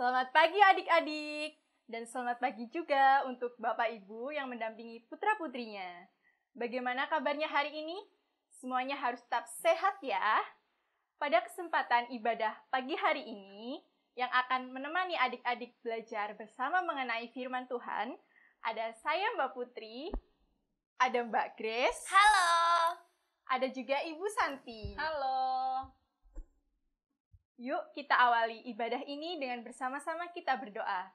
Selamat pagi adik-adik, dan selamat pagi juga untuk Bapak Ibu yang mendampingi putra-putrinya. Bagaimana kabarnya hari ini? Semuanya harus tetap sehat ya. Pada kesempatan ibadah pagi hari ini, yang akan menemani adik-adik belajar bersama mengenai firman Tuhan, ada saya Mbak Putri, ada Mbak Grace. Halo. Ada juga Ibu Santi. Halo. Yuk kita awali ibadah ini dengan bersama-sama kita berdoa.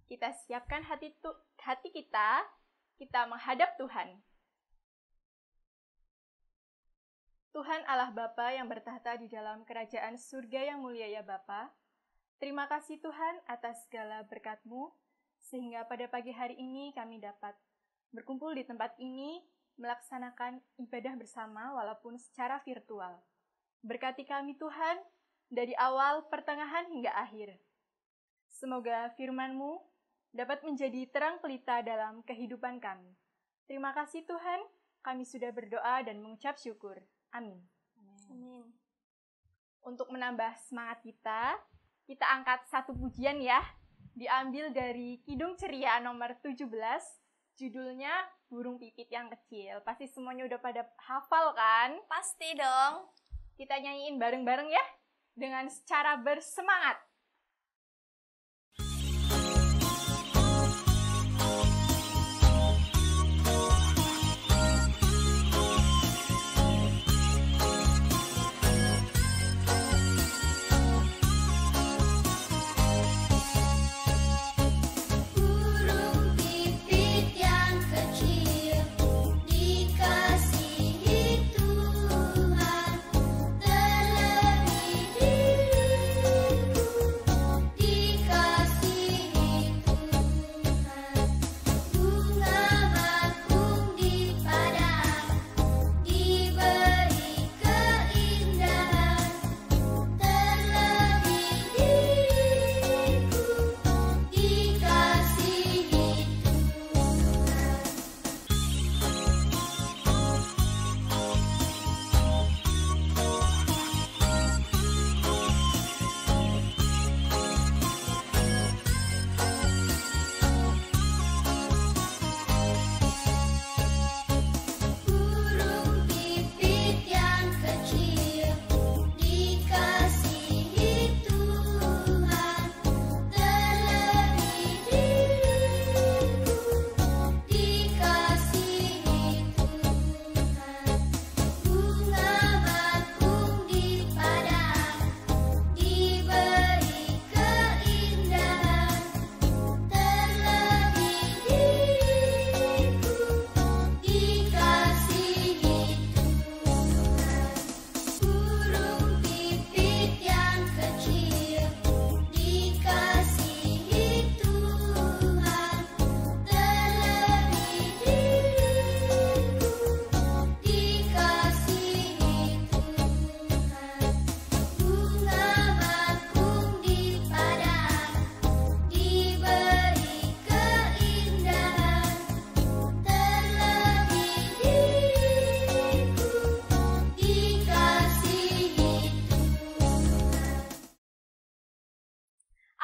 Kita siapkan hati kita menghadap Tuhan. Tuhan Allah Bapa yang bertahta di dalam kerajaan surga yang mulia ya Bapa. Terima kasih Tuhan atas segala berkat-Mu, sehingga pada pagi hari ini kami dapat berkumpul di tempat ini, melaksanakan ibadah bersama walaupun secara virtual. Berkati kami Tuhan, dari awal, pertengahan, hingga akhir. Semoga firman-Mu dapat menjadi terang pelita dalam kehidupan kami. Terima kasih Tuhan, kami sudah berdoa dan mengucap syukur. Amin. Amin. Untuk menambah semangat kita angkat satu pujian ya. Diambil dari Kidung Ceria nomor 17, judulnya Burung Pipit yang Kecil. Pasti semuanya udah pada hafal kan? Pasti dong. Kita nyanyiin bareng-bareng ya, dengan secara bersemangat.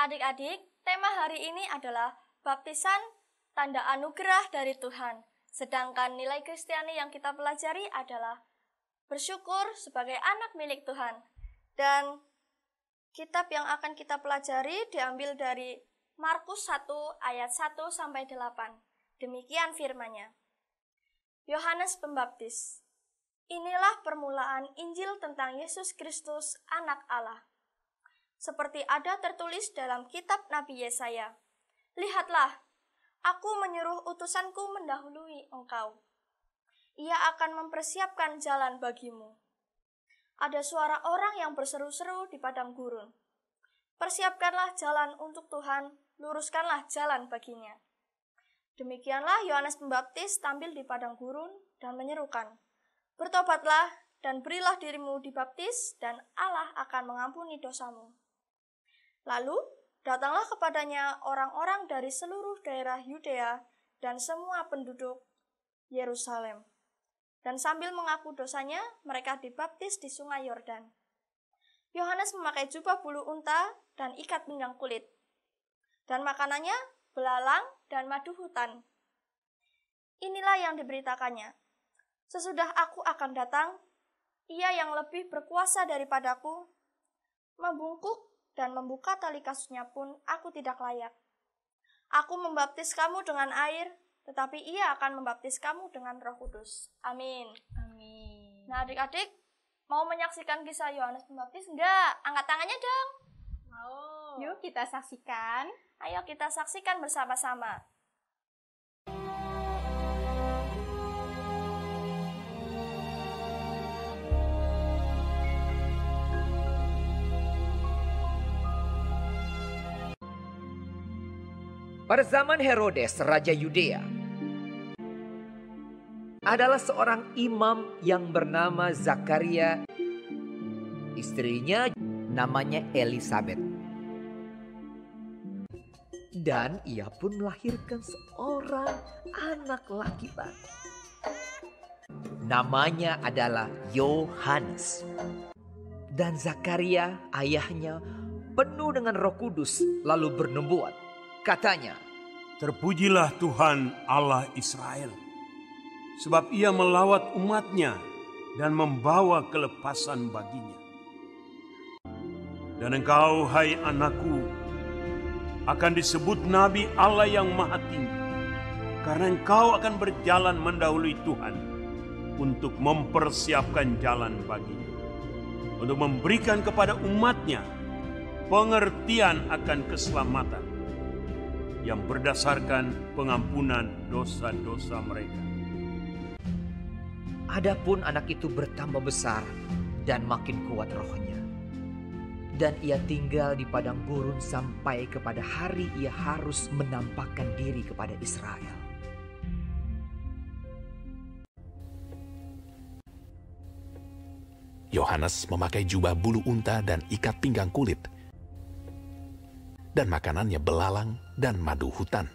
Adik-adik, tema hari ini adalah baptisan tanda anugerah dari Tuhan. Sedangkan nilai Kristiani yang kita pelajari adalah bersyukur sebagai anak milik Tuhan. Dan kitab yang akan kita pelajari diambil dari Markus 1 ayat 1 sampai 8. Demikian firman-Nya. Yohanes Pembaptis. Inilah permulaan Injil tentang Yesus Kristus, Anak Allah. Seperti ada tertulis dalam kitab Nabi Yesaya. Lihatlah, aku menyuruh utusanku mendahului engkau. Ia akan mempersiapkan jalan bagimu. Ada suara orang yang berseru-seru di padang gurun. Persiapkanlah jalan untuk Tuhan, luruskanlah jalan baginya. Demikianlah Yohanes Pembaptis tampil di padang gurun dan menyerukan, bertobatlah dan berilah dirimu dibaptis dan Allah akan mengampuni dosamu. Lalu datanglah kepadanya orang-orang dari seluruh daerah Yudea dan semua penduduk Yerusalem. Dan sambil mengaku dosanya, mereka dibaptis di sungai Yordan. Yohanes memakai jubah bulu unta dan ikat pinggang kulit. dan makanannya belalang dan madu hutan. Inilah yang diberitakannya. Sesudah aku akan datang, Ia yang lebih berkuasa daripadaku, membungkuk dan membuka tali kasutnya pun aku tidak layak. Aku membaptis kamu dengan air, tetapi Ia akan membaptis kamu dengan Roh Kudus. Amin. Amin. Nah, adik-adik, mau menyaksikan kisah Yohanes Pembaptis enggak? Angkat tangannya dong. Mau. Yuk kita saksikan. Ayo kita saksikan bersama-sama. Pada zaman Herodes, Raja Yudea, adalah seorang imam yang bernama Zakaria. Istrinya namanya Elisabet. Dan ia pun melahirkan seorang anak laki-laki. Namanya adalah Yohanes. Dan Zakaria, ayahnya, penuh dengan Roh Kudus lalu bernubuat. Katanya, "Terpujilah Tuhan Allah Israel, sebab Ia melawat umatnya dan membawa kelepasan baginya. Dan engkau, hai anakku, akan disebut Nabi Allah yang Maha Tinggi, karena engkau akan berjalan mendahului Tuhan untuk mempersiapkan jalan baginya, untuk memberikan kepada umatnya pengertian akan keselamatan yang berdasarkan pengampunan dosa-dosa mereka." adapun anak itu bertambah besar dan makin kuat rohnya. Dan ia tinggal di padang gurun sampai kepada hari ia harus menampakkan diri kepada Israel. Yohanes memakai jubah bulu unta dan ikat pinggang kulit, dan makanannya belalang dan madu hutan.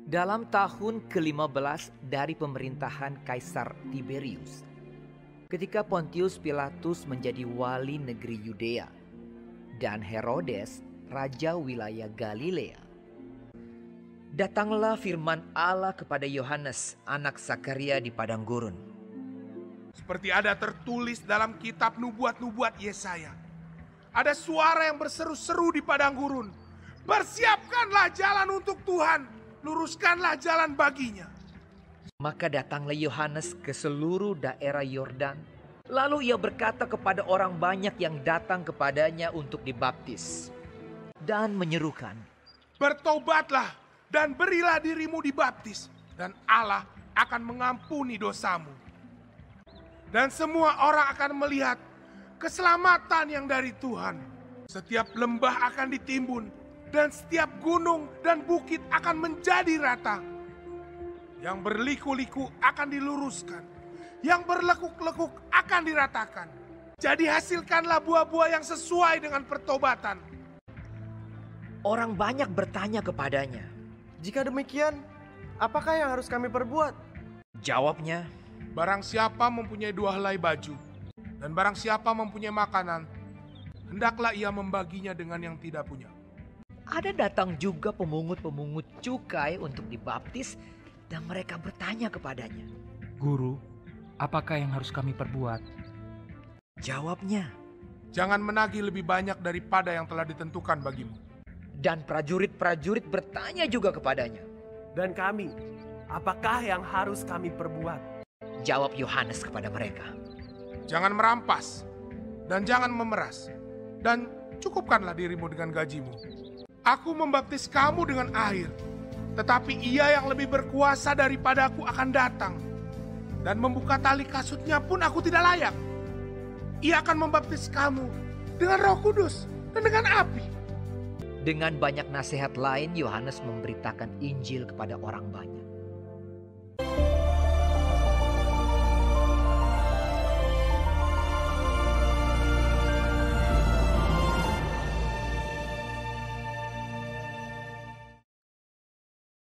Dalam tahun ke-15 dari pemerintahan Kaisar Tiberius, ketika Pontius Pilatus menjadi wali negeri Yudea dan Herodes raja wilayah Galilea, datanglah firman Allah kepada Yohanes, anak Zakaria di padang gurun. Seperti ada tertulis dalam kitab nubuat-nubuat Yesaya. Ada suara yang berseru-seru di padang gurun. "Persiapkanlah jalan untuk Tuhan, luruskanlah jalan baginya." Maka datanglah Yohanes ke seluruh daerah Yordan. Lalu ia berkata kepada orang banyak yang datang kepadanya untuk dibaptis. Dan menyerukan, "Bertobatlah dan berilah dirimu dibaptis, dan Allah akan mengampuni dosamu. Dan semua orang akan melihat keselamatan yang dari Tuhan. Setiap lembah akan ditimbun, dan setiap gunung dan bukit akan menjadi rata. Yang berliku-liku akan diluruskan, yang berlekuk-lekuk akan diratakan. Jadi hasilkanlah buah-buah yang sesuai dengan pertobatan." orang banyak bertanya kepadanya. "Jika demikian, apakah yang harus kami perbuat?" Jawabnya, Barang siapa mempunyai 2 helai baju, dan barang siapa mempunyai makanan, hendaklah ia membaginya dengan yang tidak punya. ada datang juga pemungut-pemungut cukai untuk dibaptis dan mereka bertanya kepadanya. "Guru, apakah yang harus kami perbuat?" Jawabnya, Jangan menagih lebih banyak daripada yang telah ditentukan bagimu. dan prajurit-prajurit bertanya juga kepadanya. "Dan kami, apakah yang harus kami perbuat?" Jawab Yohanes kepada mereka, Jangan merampas, dan jangan memeras, dan cukupkanlah dirimu dengan gajimu. Aku membaptis kamu dengan air, tetapi Ia yang lebih berkuasa daripadaku akan datang, dan membuka tali kasutnya pun aku tidak layak. Ia akan membaptis kamu dengan Roh Kudus dan dengan api." Dengan banyak nasihat lain, Yohanes memberitakan Injil kepada orang banyak.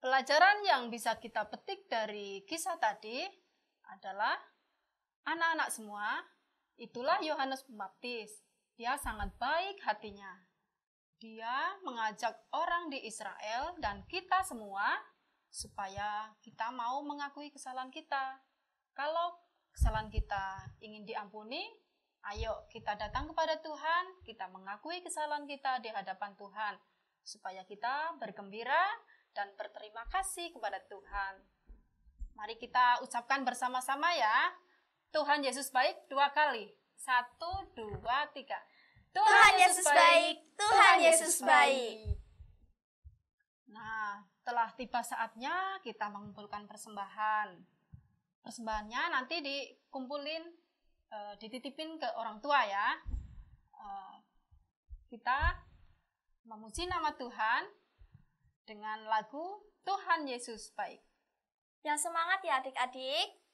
Pelajaran yang bisa kita petik dari kisah tadi adalah anak-anak semua, itulah Yohanes Pembaptis. Dia sangat baik hatinya. Dia mengajak orang di Israel dan kita semua supaya kita mau mengakui kesalahan kita. Kalau kesalahan kita ingin diampuni, ayo kita datang kepada Tuhan, kita mengakui kesalahan kita di hadapan Tuhan, supaya kita bergembira dan berterima kasih kepada Tuhan. Mari kita ucapkan bersama-sama ya. Tuhan Yesus baik 2 kali. 1, 2, 3. Tuhan Yesus baik, Tuhan Yesus baik. Nah, telah tiba saatnya kita mengumpulkan persembahan. Persembahannya nanti dikumpulin, dititipin ke orang tua ya. Kita memuji nama Tuhan dengan lagu Tuhan Yesus baik. Yang semangat ya adik-adik.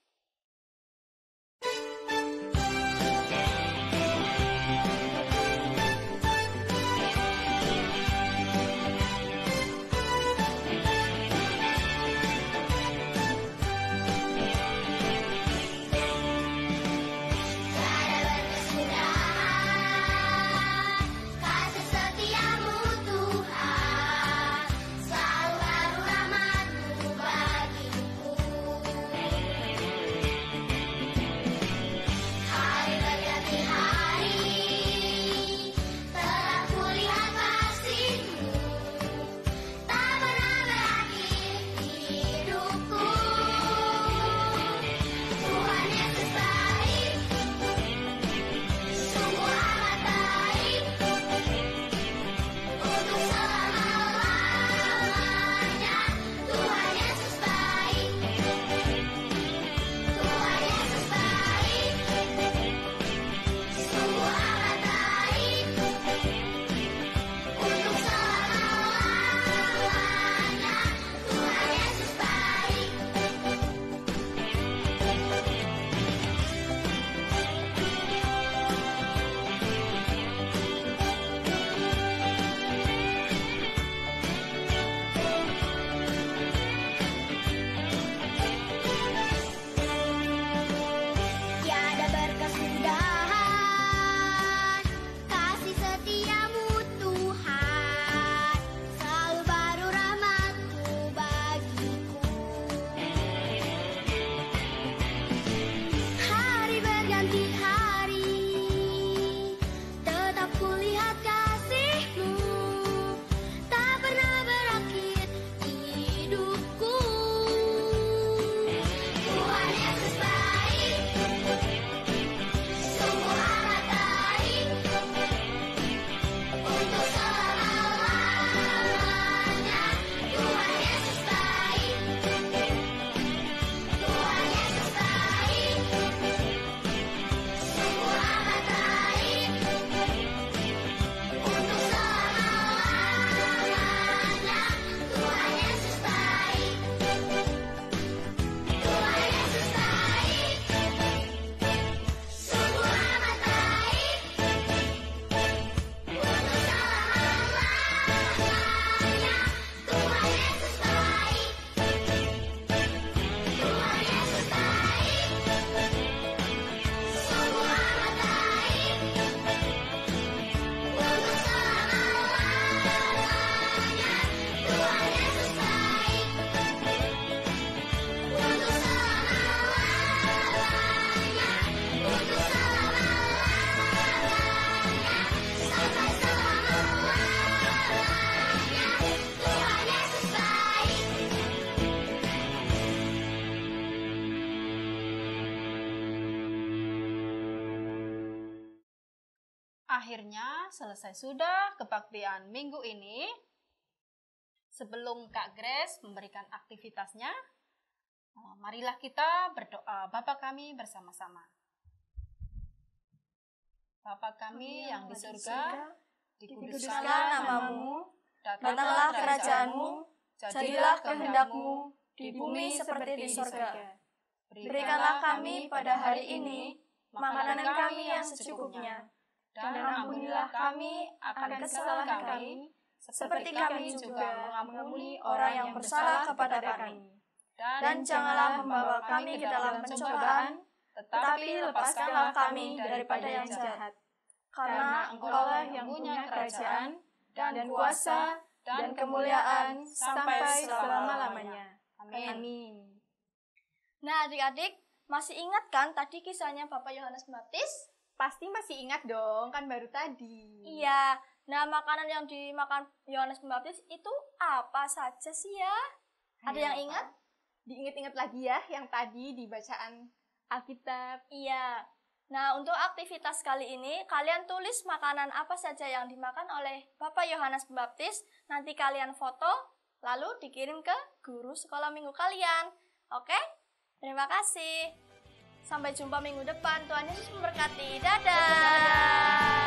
Akhirnya selesai sudah kebaktian minggu ini. Sebelum Kak Grace memberikan aktivitasnya, marilah kita berdoa Bapa kami bersama-sama. Bapa kami yang di surga, dikuduskanlah namamu, datanglah kerajaanmu, jadilah kehendak-mu di bumi seperti di surga. Berikanlah kami pada hari ini makanan kami yang secukupnya, dan ampunilah kami akan kesalahan kami, seperti kami juga mengampuni orang yang bersalah kepada kami. Dan janganlah membawa kami ke dalam pencobaan, tetapi lepaskanlah kami daripada yang jahat. karena Engkaulah yang punya kerajaan dan kuasa dan kemuliaan sampai selama-lamanya. Amin. Nah, adik-adik, masih ingat kan tadi kisahnya Bapak Yohanes Pembaptis? Pasti masih ingat dong, kan baru tadi. Iya. Nah, makanan yang dimakan Yohanes Pembaptis itu apa saja sih ya? Ada yang ingat? Diingat-ingat lagi ya yang tadi di bacaan Alkitab. Iya. Nah, untuk aktivitas kali ini, kalian tulis makanan apa saja yang dimakan oleh Bapak Yohanes Pembaptis. Nanti kalian foto, lalu dikirim ke guru sekolah minggu kalian. Oke? Terima kasih. Sampai jumpa minggu depan. Tuhan Yesus memberkati. Dadah.